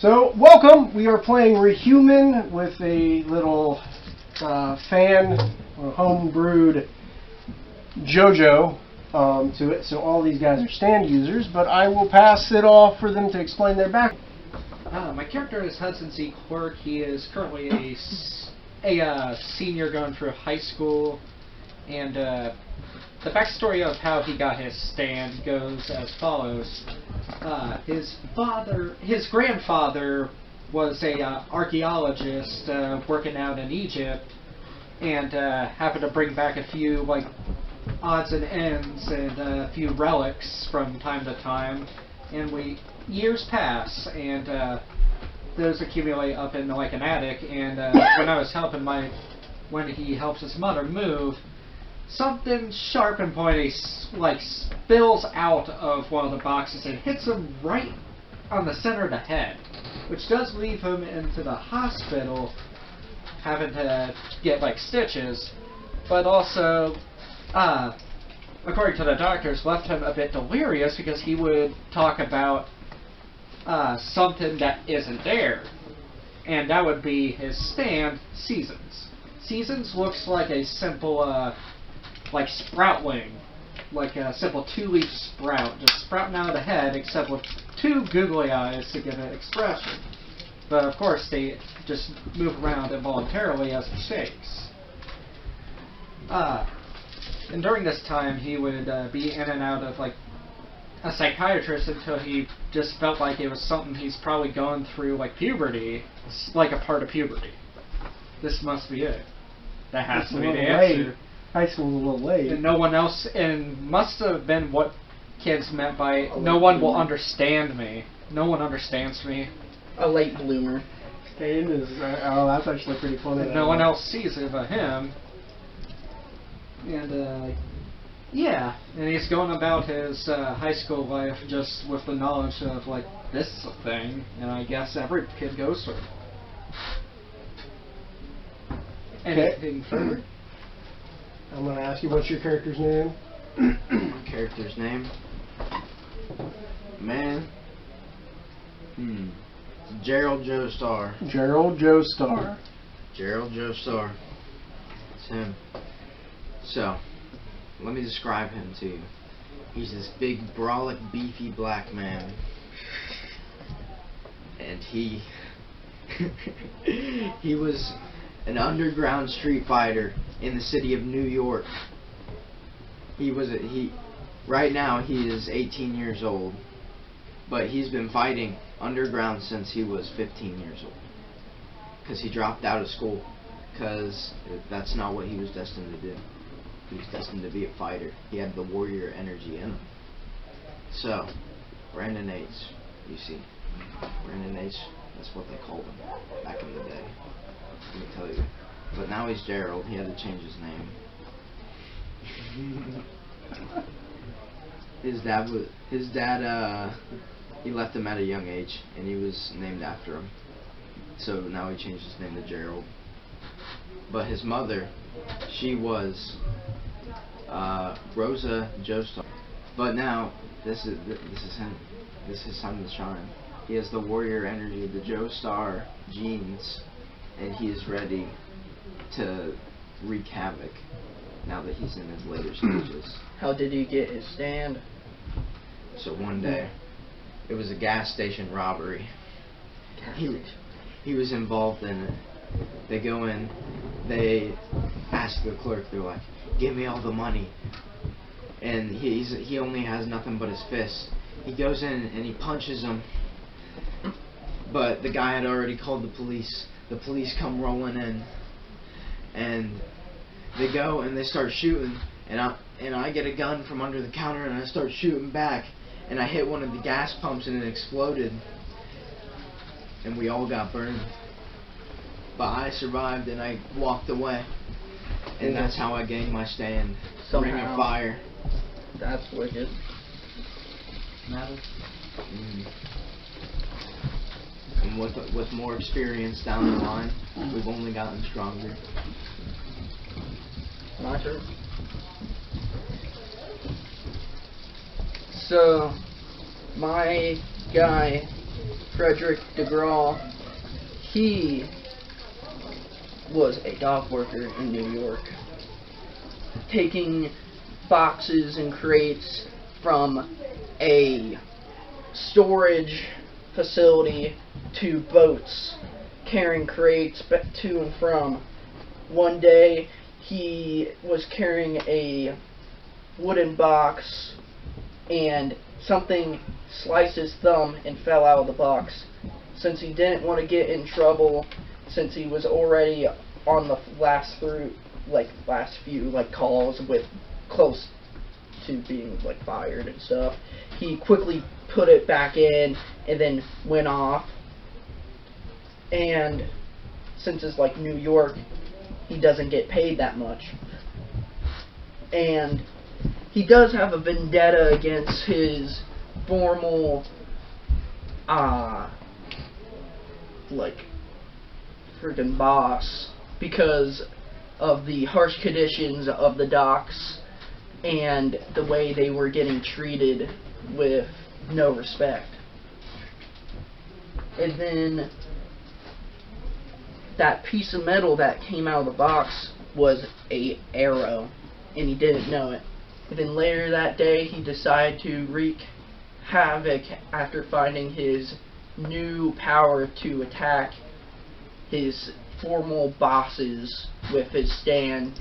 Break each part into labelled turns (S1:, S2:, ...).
S1: So, welcome. We are playing Rehuman with a little homebrewed JoJo to it. So all these guys are stand users, but I will pass it off for them to explain their back.
S2: My character is Hudson C. Quirk. He is currently a senior going through high school, and the backstory of how he got his stand goes as follows. His grandfather was a archaeologist working out in Egypt, and happened to bring back a few odds and ends and a few relics from time to time. And years pass, and those accumulate up in an attic. And when I was helping when he helps his mother move, something sharp and pointy spills out of one of the boxes and hits him right on the center of the head, which does leave him into the hospital having to get stitches, but also according to the doctors, left him a bit delirious because he would talk about something that isn't there, and that would be his stand, Seasons. Seasons looks like a simple sproutling, like a simple 2-leaf sprout, just sprouting out of the head, except with 2 googly eyes to give it expression. But of course, they just move around involuntarily as it shakes. And during this time, he would be in and out of a psychiatrist until he just felt like it was something he's probably going through, puberty, a part of puberty. This must be it. That has to be the answer.
S1: High school's a little late.
S2: And no one else, and must have been what kids meant by no one will understand me. No one understands me.
S3: A late bloomer.
S1: Stand is, that's actually pretty funny.
S2: And no one else sees it but him. And, yeah. And he's going about his high school life just with the knowledge of, this is a thing, and I guess every kid goes through it. Anything further?
S1: I'm going to ask you, what's your character's name?
S3: Character's name? Man. Jerald Jostar.
S1: Jerald Jostar.
S3: Jerald Jostar. It's him. So, let me describe him to you. He's this big, brolic, beefy black man. And he was an underground street fighter in the city of New York. Right now he is 18 years old, but he's been fighting underground since he was 15 years old. Because he dropped out of school, because that's not what he was destined to do. He was destined to be a fighter. He had the warrior energy in him. So, Brandon H, you see. Brandon H, that's what they called him back in the day. Let me tell you. But now he's Gerald. He had to change his name. His dad, he left him at a young age, and he was named after him. So now he changed his name to Gerald. But his mother, she was Rosa Jostar. But now this is him. This is his time to shine. He has the warrior energy, the Jostar genes, and he is ready to wreak havoc now that he's in his later stages.
S4: How did he get his stand?
S3: So one day, it was a gas station robbery. He was involved in it. They go in, they ask the clerk, they're like, give me all the money. And he only has nothing but his fists. He goes in and he punches him. But the guy had already called the police. The police come rolling in, and they go and they start shooting, and I get a gun from under the counter and I start shooting back, and I hit one of the gas pumps and it exploded, and we all got burned. But I survived and I walked away, and that's how I gained my stand.
S4: Somehow.
S3: Ring of fire.
S4: That's wicked.
S3: And with more experience down the line, we've only gotten stronger.
S4: My turn. So, my guy Frederick DeGraw, he was a dock worker in New York, taking boxes and crates from a storage facility to boats, carrying crates back to and from. One day, he was carrying a wooden box, and something sliced his thumb and fell out of the box. Since he didn't want to get in trouble, since he was already on the last few calls with close to being fired and stuff, he quickly put it back in and then went off. And since it's New York, he doesn't get paid that much. And he does have a vendetta against his formal freaking boss because of the harsh conditions of the docks and the way they were getting treated with no respect. And then that piece of metal that came out of the box was a arrow, and he didn't know it. And then later that day, he decided to wreak havoc after finding his new power to attack his formal bosses with his stand,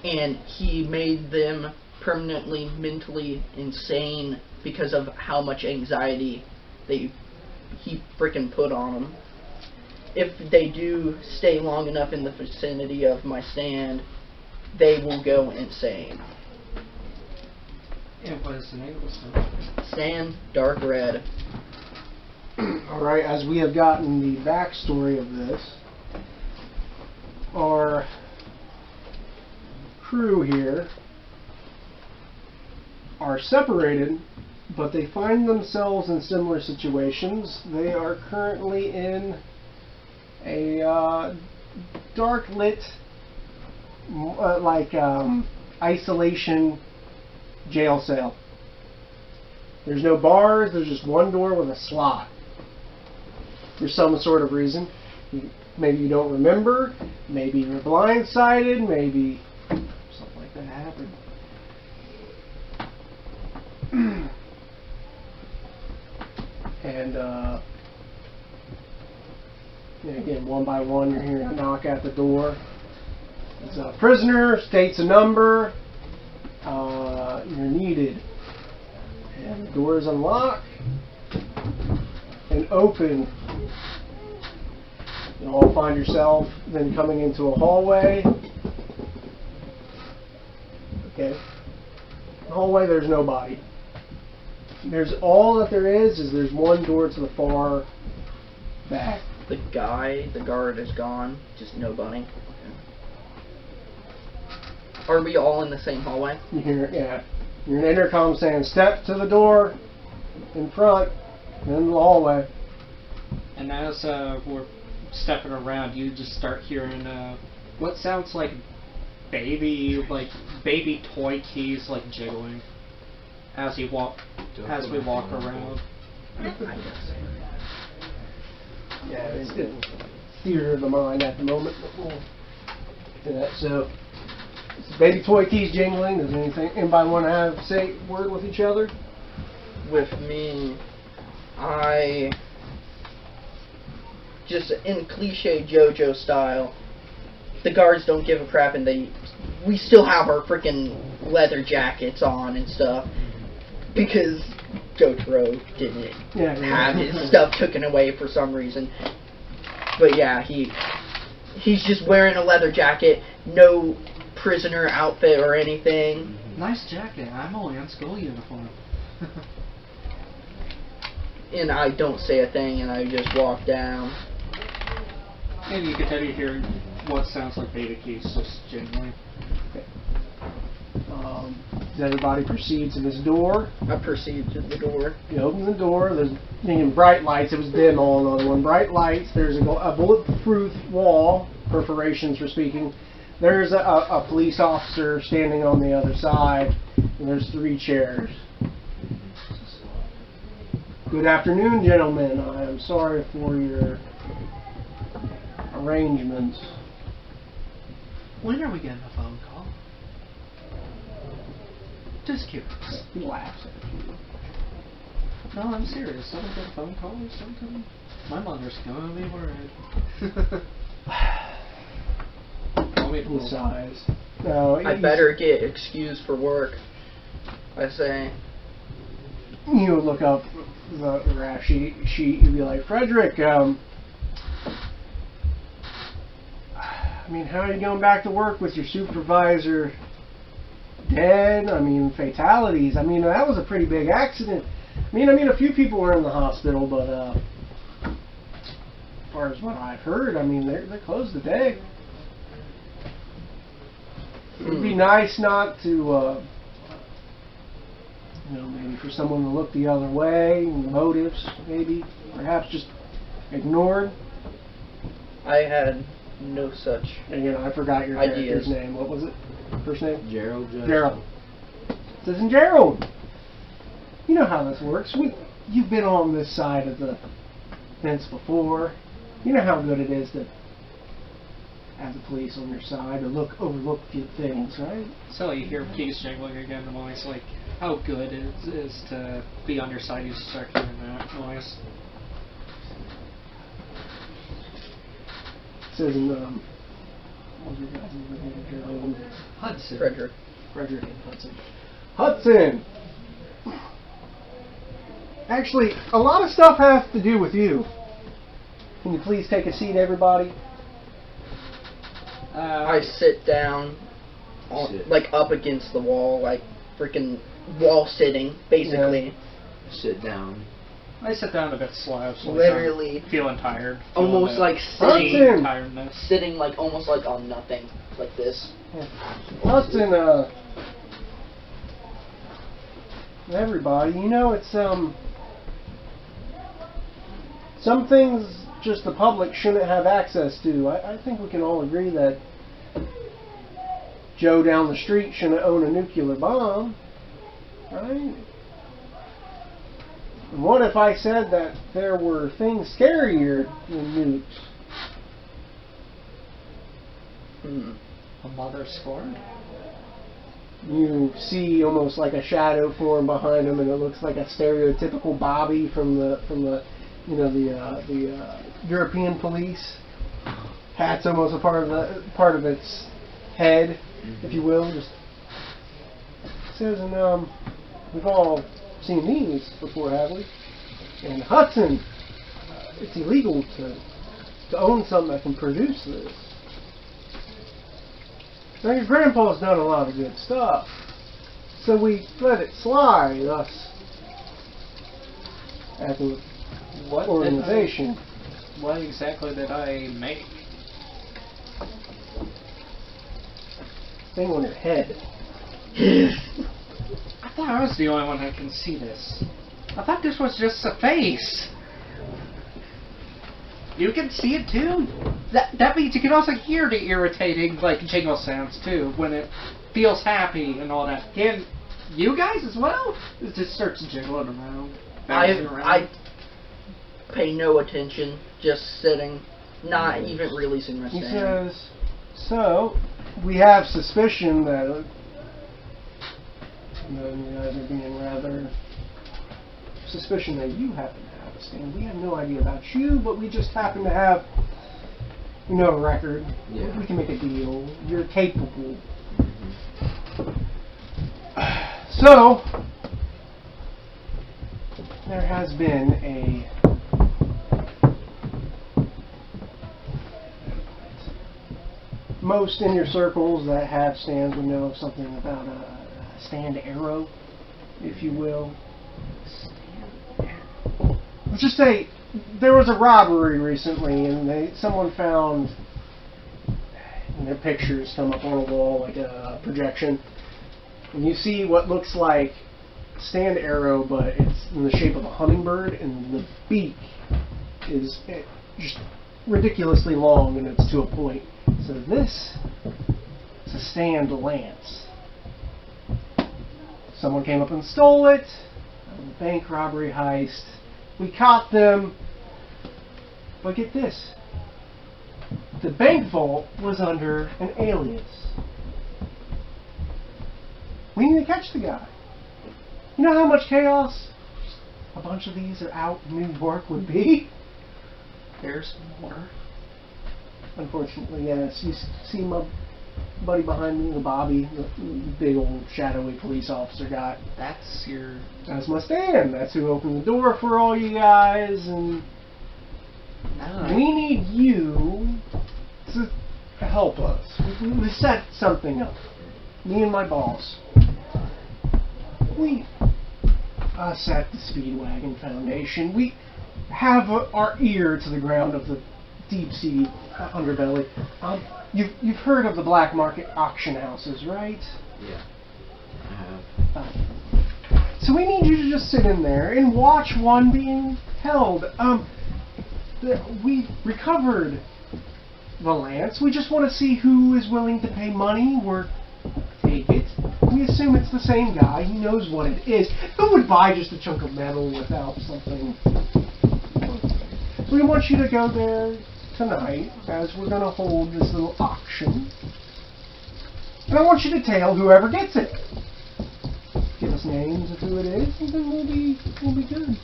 S4: and he made them permanently mentally insane because of how much anxiety he frickin' put on them. If they do stay long enough in the vicinity of my stand, they will go insane.
S2: And what is the name of the stand?
S4: Stand Dark Red.
S1: Alright, as we have gotten the backstory of this, our crew here are separated, but they find themselves in similar situations. They are currently in a dark lit, isolation jail cell. There's no bars, there's just one door with a slot. For some sort of reason. Maybe you don't remember, maybe you're blindsided, maybe something like that happened. And again, one by one, you're hearing a knock at the door. It's a prisoner, states a number, you're needed. And the door is unlocked and open. You'll all find yourself then coming into a hallway. Okay. In the hallway, there's nobody. There's all that there is there's one door to the far back.
S4: The guard is gone. Just nobody. Are we all in the same hallway?
S1: You hear, yeah. You're an intercom saying, step to the door in front, and in the hallway.
S2: And as we're stepping around, you just start hearing what sounds like baby toy keys jiggling as we walk around.
S1: Yeah, it's theater of the mind at the moment. But we'll get to that. So, baby toy keys jingling. Does anybody want to say a word with each other?
S4: With me, I just in cliche JoJo style. The guards don't give a crap, and we still have our freaking leather jackets on and stuff because Jotaro didn't have his stuff taken away for some reason. But yeah, he's just wearing a leather jacket, no prisoner outfit or anything.
S2: Nice jacket. I'm only on school uniform.
S4: And I don't say a thing, and I just walk down.
S2: And you can tell you hear what sounds like beta keys just jingling.
S1: Okay. As everybody proceeds to this door.
S4: I proceed to the door.
S1: You open the door. There's bright lights. It was dim all in on one. Bright lights. There's a bulletproof wall, perforations for speaking. There's a police officer standing on the other side, and there's 3 chairs. Good afternoon, gentlemen. I am sorry for your arrangements.
S2: When are we getting a phone call? Just curious.
S1: He laughs at you.
S2: No, I'm serious. Someone get a phone call or something? My mother's gonna be worried. Want me to
S1: He
S2: roll?
S1: sighs. No,
S4: I better get excused for work. I say,
S1: You would look up the rap sheet. You'd be like, Frederick, I mean, how are you going back to work with your supervisor dead? I mean, fatalities. I mean, that was a pretty big accident. I mean, a few people were in the hospital, but as far as what I've heard, I mean, they're closed today. It would be nice not to, maybe for someone to look the other way, motives, maybe, perhaps just ignored.
S4: I had no such.
S1: And, I forgot your
S4: Ideas.
S1: character's name. What was it? First name?
S3: Jerald Jostar.
S1: Gerald. This is Gerald. You know how this works. You've been on this side of the fence before. You know how good it is to have the police on your side to overlook a few things, right?
S2: So you hear keys jingling again, the voice, like, how good it is to be on your side. You start hearing that noise.
S1: It says in, what was your guys' name? Gerald?
S2: Hudson.
S4: Frederick.
S1: Frederick and Hudson. Hudson! Actually, a lot of stuff has to do with you. Can you please take a seat, everybody?
S4: I sit down, like up against the wall, like freaking wall sitting, basically.
S3: Sit down.
S2: I sit down a bit slow, so
S4: Literally.
S2: I'm feeling tired.
S4: Almost like
S1: Hudson!
S4: sitting,
S2: Tiredness.
S4: sitting like almost like on nothing, like this.
S1: Hudson, everybody, it's, some things just the public shouldn't have access to. I think we can all agree that Joe down the street shouldn't own a nuclear bomb, right? And what if I said that there were things scarier than nukes?
S2: A mother scorned?
S1: You see almost like a shadow form behind him, and it looks like a stereotypical Bobby from the European police. Hat's almost a part of its head, if you will. Just says, and we've all seen these before, have we? And Hudson, it's illegal to own something that can produce this. Now your grandpa's done a lot of good stuff, so we let it slide, us as a organization.
S2: What exactly did I make?
S1: Thing on your head.
S2: I thought I was the only one that can see this. I thought this was just a face. You can see it too? That means you can also hear the irritating, like, jingle sounds too, when it feels happy and all that. Can you guys as well? It just starts jiggling around. bouncing around.
S4: I pay no attention, just sitting, not even releasing my
S1: He
S4: stand.
S1: says, so, we have suspicion that you guys are being rather suspicion that you happen to have a stand. We have no idea about you, but we just happen to have, a record.
S3: Yeah.
S1: We can make a deal. You're capable. So, there has been a most in your circles that have stands would know something about a stand arrow, if you will. Let's just say there was a robbery recently, and someone found their pictures come up on a wall like a projection, and you see what looks like a stand arrow, but it's in the shape of a hummingbird, and the beak is just ridiculously long, and it's to a point. So this is a stand lance. Someone came up and stole it. A bank robbery heist. We caught them. But get this. The bank vault was under an alias. We need to catch the guy. You know how much chaos a bunch of these are out in New York would be?
S4: There's more.
S1: Unfortunately, yes. You see my buddy behind me, the Bobby, the big old shadowy police officer guy.
S2: That's your...
S1: That's my stand. That's who opened the door for all you guys, and we need you to help us. We set something up. Me and my boss. We at the Speedwagon Foundation. We have our ear to the ground of the deep sea underbelly. You've heard of the black market auction houses, right?
S3: Yeah, I have.
S1: So we need you to just sit in there and watch one being held. We recovered the lance. We just want to see who is willing to pay money or take it. We assume it's the same guy. He knows what it is. Who would buy just a chunk of metal without something? So we want you to go there tonight as we're going to hold this little auction. And I want you to tail whoever gets it. Give us names of who it is, and then we'll be good.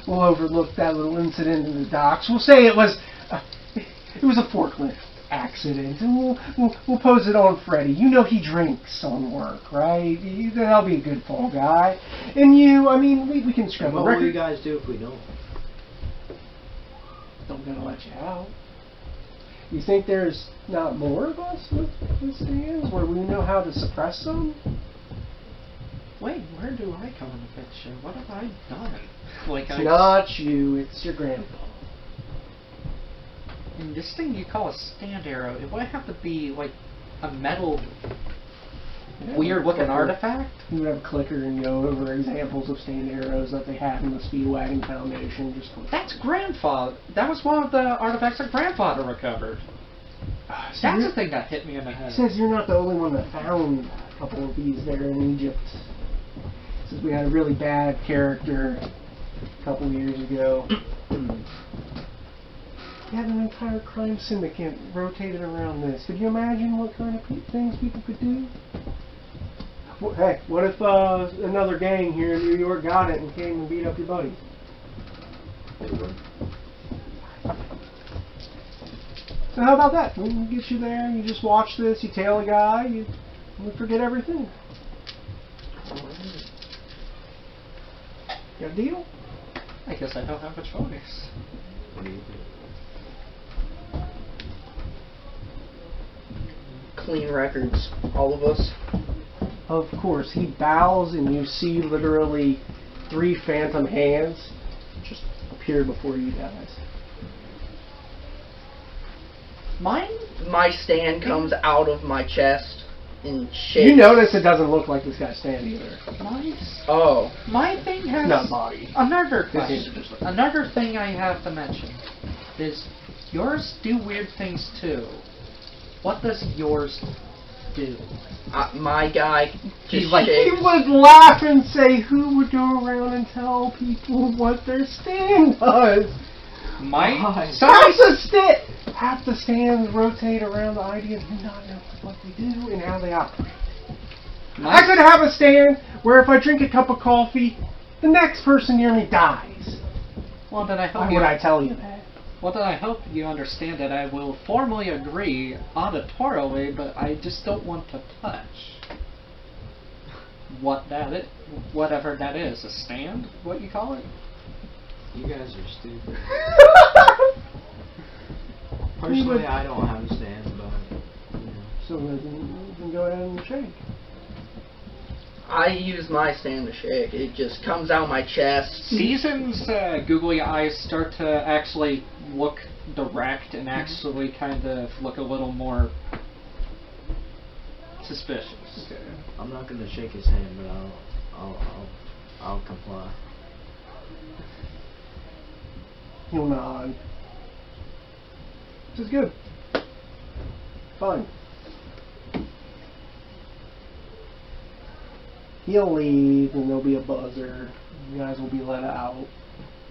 S1: We'll overlook that little incident in the docks. We'll say it was a forklift accident, and we'll pose it on Freddy. You know he drinks on work, right? That'll be a good fall guy. And you, I mean, we can scrub a record.
S3: What will you guys do if we don't?
S1: I'm gonna let you out. You think there's not more of us with stands where we know how to suppress them?
S2: Wait, where do I come in the picture? What have I done? Like
S1: It's not you, it's your grandpa.
S2: And this thing you call a stand arrow, it would have to be like a metal, weird-looking artifact?
S1: You would have a clicker and go over examples of stand arrows that they have in the Speedwagon Foundation.
S2: That's grandfather. That was one of the artifacts that grandfather recovered. That's the thing that hit me in the head.
S1: It says you're not the only one that found a couple of these there in Egypt. It says we had a really bad character a couple years ago. We had an entire crime syndicate rotated around this. Could you imagine what kind of things people could do? Well, hey, what if another gang here in New York got it and came and beat up your buddy? So how about that? We can get you there, you just watch this, you tail a guy, you forget everything. Got a deal?
S2: I guess I don't have a choice.
S3: What do you think?
S4: Clean records, all of us.
S1: Of course, he bows and you see literally 3 phantom hands just appear before you guys.
S4: My stand comes out of my chest and shakes.
S1: You notice it doesn't look like this guy's stand either.
S2: My thing has
S1: Not body.
S2: another question. Another thing I have to mention is yours do weird things too. What does yours do?
S4: My guy just
S1: He
S4: shakes.
S1: would laugh and say, who would go around and tell people what their stand does? Half the stands rotate around the idea of you not know what they do and how they operate. I could have a stand where if I drink a cup of coffee, the next person near me dies.
S2: Well, then I hope
S1: Why would I tell you that?
S2: Well, then I hope you understand that I will formally agree auditorily, but I just don't want to touch whatever that is. A stand? What you call it?
S3: You guys are stupid. Personally, I don't have a stand, but you know.
S1: So we can go ahead and shake.
S4: I use my stand to shake. It just comes out my chest.
S2: Season's googly eyes start to actually look direct and actually kind of look a little more suspicious.
S1: Okay.
S3: I'm not gonna shake his hand, but I'll comply.
S1: He'll nod. This is good. Fine. He'll leave, and there'll be a buzzer. You guys will be let out.